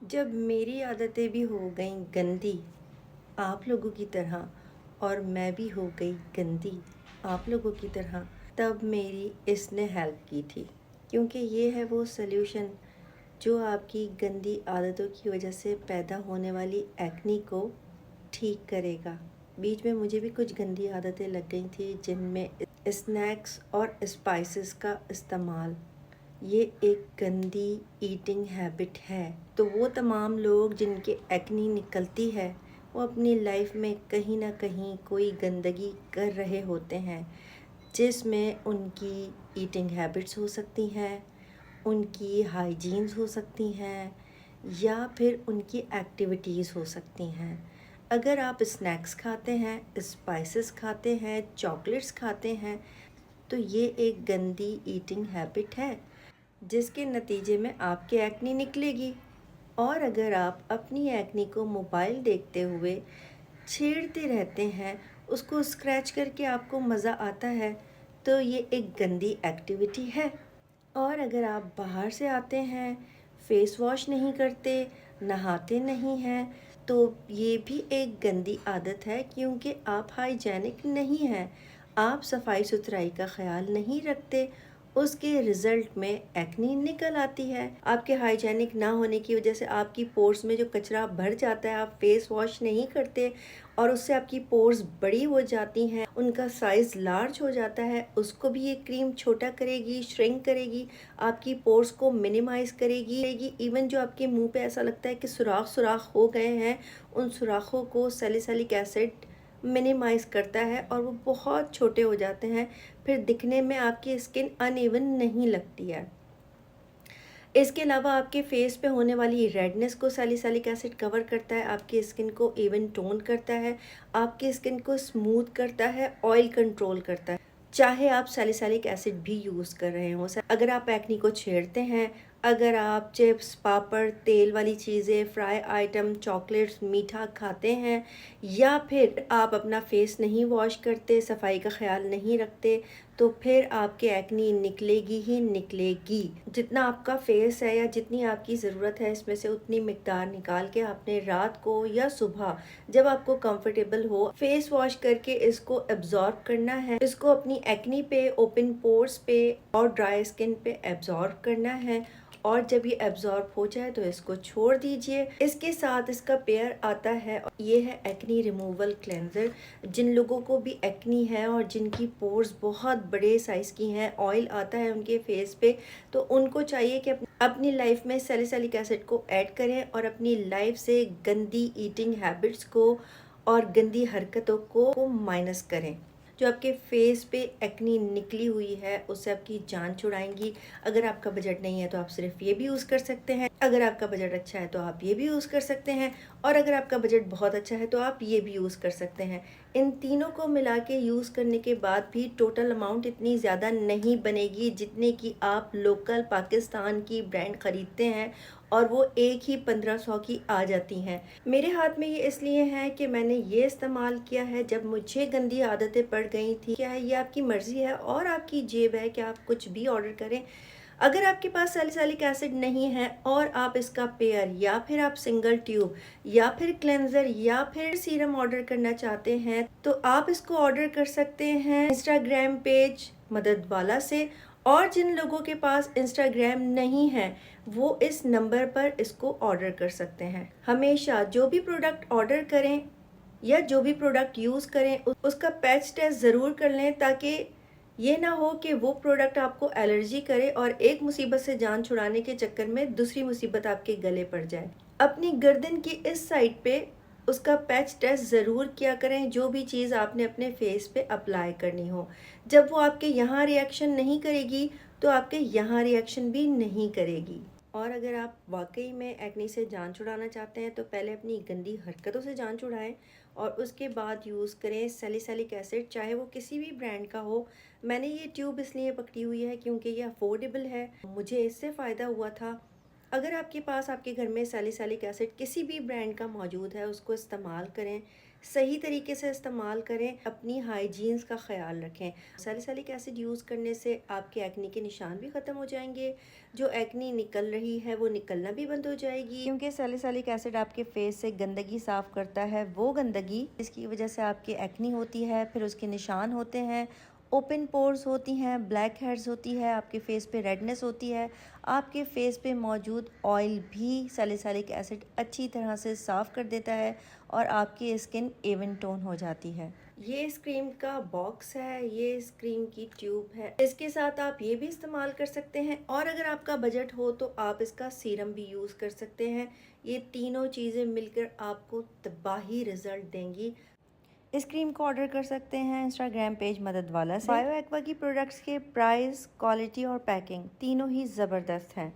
जब मेरी आदतें भी हो गईं गंदी आप लोगों की तरह और मैं भी हो गई गंदी आप लोगों की तरह, तब मेरी इसने हेल्प की थी। क्योंकि ये है वो सल्यूशन जो आपकी गंदी आदतों की वजह से पैदा होने वाली एक्नी को ठीक करेगा। बीच में मुझे भी कुछ गंदी आदतें लग गई थी, जिनमें स्नैक्स और स्पाइसेस का इस्तेमाल, ये एक गंदी ईटिंग हैबिट है। तो वो तमाम लोग जिनके एक्नी निकलती है, वो अपनी लाइफ में कहीं ना कहीं कोई गंदगी कर रहे होते हैं, जिसमें उनकी ईटिंग हैबिट्स हो सकती हैं, उनकी हाइजीन्स हो सकती हैं, या फिर उनकी एक्टिविटीज़ हो सकती हैं। अगर आप स्नैक्स खाते हैं, स्पाइसेस खाते हैं, चॉकलेट्स खाते हैं, तो ये एक गंदी ईटिंग हैबिट है, जिसके नतीजे में आपकी एक्नी निकलेगी। और अगर आप अपनी एक्नी को मोबाइल देखते हुए छेड़ते रहते हैं, उसको स्क्रैच करके आपको मज़ा आता है, तो ये एक गंदी एक्टिविटी है। और अगर आप बाहर से आते हैं, फेस वॉश नहीं करते, नहाते नहीं हैं, तो ये भी एक गंदी आदत है, क्योंकि आप हाइजेनिक नहीं हैं, आप सफाई सुथराई का ख्याल नहीं रखते। उसके रिज़ल्ट में एक्नी निकल आती है। आपके हाइजेनिक ना होने की वजह से आपकी पोर्स में जो कचरा भर जाता है, आप फेस वॉश नहीं करते और उससे आपकी पोर्स बड़ी हो जाती हैं, उनका साइज़ लार्ज हो जाता है। उसको भी ये क्रीम छोटा करेगी, श्रिंक करेगी, आपकी पोर्स को मिनिमाइज़ करेगी। इवन जो आपके मुंह पे ऐसा लगता है कि सुराख सुराख हो गए हैं, उन सुराखों को सैलिसिलिक एसिड मिनिमाइज़ करता है और वो बहुत छोटे हो जाते हैं। फिर दिखने में आपकी स्किन अनइवन नहीं लगती है। इसके अलावा आपके फेस पे होने वाली रेडनेस को सैलिसिलिक एसिड कवर करता है, आपकी स्किन को इवन टोन करता है, आपकी स्किन को स्मूथ करता है, ऑयल कंट्रोल करता है, चाहे आप सैलिसिलिक एसिड भी यूज़ कर रहे हों। अगर आप एक्नी को छेड़ते हैं, अगर आप चिप्स, पापड़, तेल वाली चीज़ें, फ्राई आइटम, चॉकलेट्स, मीठा खाते हैं, या फिर आप अपना फेस नहीं वॉश करते, सफाई का ख्याल नहीं रखते, तो फिर आपकी एक्नी निकलेगी ही निकलेगी। जितना आपका फेस है या जितनी आपकी ज़रूरत है, इसमें से उतनी मिकदार निकाल के आपने रात को या सुबह जब आपको कंफर्टेबल हो, फेस वॉश करके इसको एब्जॉर्ब करना है। इसको अपनी एक्नी पे, ओपन पोर्स पे और ड्राई स्किन पे एब्जॉर्ब करना है। और जब ये एब्जॉर्ब हो जाए तो इसको छोड़ दीजिए। इसके साथ इसका पेयर आता है, ये है एक्नी रिमूवल क्लेंजर। जिन लोगों को भी एक्नी है और जिनकी पोर्स बहुत बड़े साइज़ की हैं, ऑयल आता है उनके फेस पे, तो उनको चाहिए कि अपनी लाइफ में सैलिसिलिक एसिड को ऐड करें और अपनी लाइफ से गंदी ईटिंग हैबिट्स को और गंदी हरकतों को माइनस करें। जो आपके फेस पे एक्नी निकली हुई है, उससे आपकी जान छुड़ाएंगी। अगर आपका बजट नहीं है तो आप सिर्फ ये भी यूज़ कर सकते हैं, अगर आपका बजट अच्छा है तो आप ये भी यूज़ कर सकते हैं, और अगर आपका बजट बहुत अच्छा है तो आप ये भी यूज़ कर सकते हैं। इन तीनों को मिला के यूज़ करने के बाद भी टोटल अमाउंट इतनी ज़्यादा नहीं बनेगी जितने की आप लोकल पाकिस्तान की ब्रांड ख़रीदते हैं, और वो एक ही 1500 की आ जाती हैं। मेरे हाथ में ये इसलिए है कि मैंने ये इस्तेमाल किया है जब मुझे गंदी आदतें पड़ गई थी। क्या है, ये आपकी मर्ज़ी है और आपकी जेब है कि आप कुछ भी ऑर्डर करें। अगर आपके पास सैलिसिलिक एसिड नहीं है और आप इसका पेयर या फिर आप सिंगल ट्यूब या फिर क्लेंजर या फिर सीरम ऑर्डर करना चाहते हैं, तो आप इसको ऑर्डर कर सकते हैं इंस्टाग्राम पेज मदद वाला से। और जिन लोगों के पास इंस्टाग्राम नहीं है, वो इस नंबर पर इसको ऑर्डर कर सकते हैं। हमेशा जो भी प्रोडक्ट ऑर्डर करें या जो भी प्रोडक्ट यूज़ करें, उसका पैच टेस्ट ज़रूर कर लें, ताकि ये ना हो कि वो प्रोडक्ट आपको एलर्जी करे और एक मुसीबत से जान छुड़ाने के चक्कर में दूसरी मुसीबत आपके गले पड़ जाए। अपनी गर्दन की इस साइड पे उसका पैच टेस्ट ज़रूर किया करें, जो भी चीज़ आपने अपने फेस पे अप्लाई करनी हो। जब वो आपके यहाँ रिएक्शन नहीं करेगी, तो आपके यहाँ रिएक्शन भी नहीं करेगी। और अगर आप वाकई में एक्नी से जान छुड़ाना चाहते हैं, तो पहले अपनी गंदी हरकतों से जान छुड़ाएं और उसके बाद यूज़ करें सैलिसिलिक एसिड, चाहे वो किसी भी ब्रांड का हो। मैंने ये ट्यूब इसलिए पकड़ी हुई है क्योंकि ये अफोर्डेबल है, मुझे इससे फ़ायदा हुआ था। अगर आपके पास आपके घर में सैलिसिलिक एसिड किसी भी ब्रांड का मौजूद है, उसको इस्तेमाल करें, सही तरीके से इस्तेमाल करें, अपनी हाइजीन्स का ख़्याल रखें। सैलिसिलिक एसिड यूज़ करने से आपके एक्ने के निशान भी ख़त्म हो जाएंगे, जो एक्ने निकल रही है वो निकलना भी बंद हो जाएगी, क्योंकि सैलिसिलिक एसिड आपके फेस से गंदगी साफ़ करता है। वो गंदगी जिसकी वजह से आपकी एक्ने होती है, फिर उसके निशान होते हैं, ओपन पोर्स होती हैं, ब्लैक हेड्स होती है, आपके फेस पे रेडनेस होती है। आपके फेस पे मौजूद ऑयल भी सैलिसिलिक एसिड अच्छी तरह से साफ़ कर देता है और आपकी स्किन इवन टोन हो जाती है। ये इस क्रीम का बॉक्स है, ये इस क्रीम की ट्यूब है। इसके साथ आप ये भी इस्तेमाल कर सकते हैं, और अगर आपका बजट हो तो आप इसका सीरम भी यूज़ कर सकते हैं। ये तीनों चीज़ें मिलकर आपको तबाही रिजल्ट देंगी। इस क्रीम को ऑर्डर कर सकते हैं इंस्टाग्राम पेज मदद वाला से। बायो एक्वा की प्रोडक्ट्स के प्राइस, क्वालिटी और पैकिंग तीनों ही ज़बरदस्त हैं।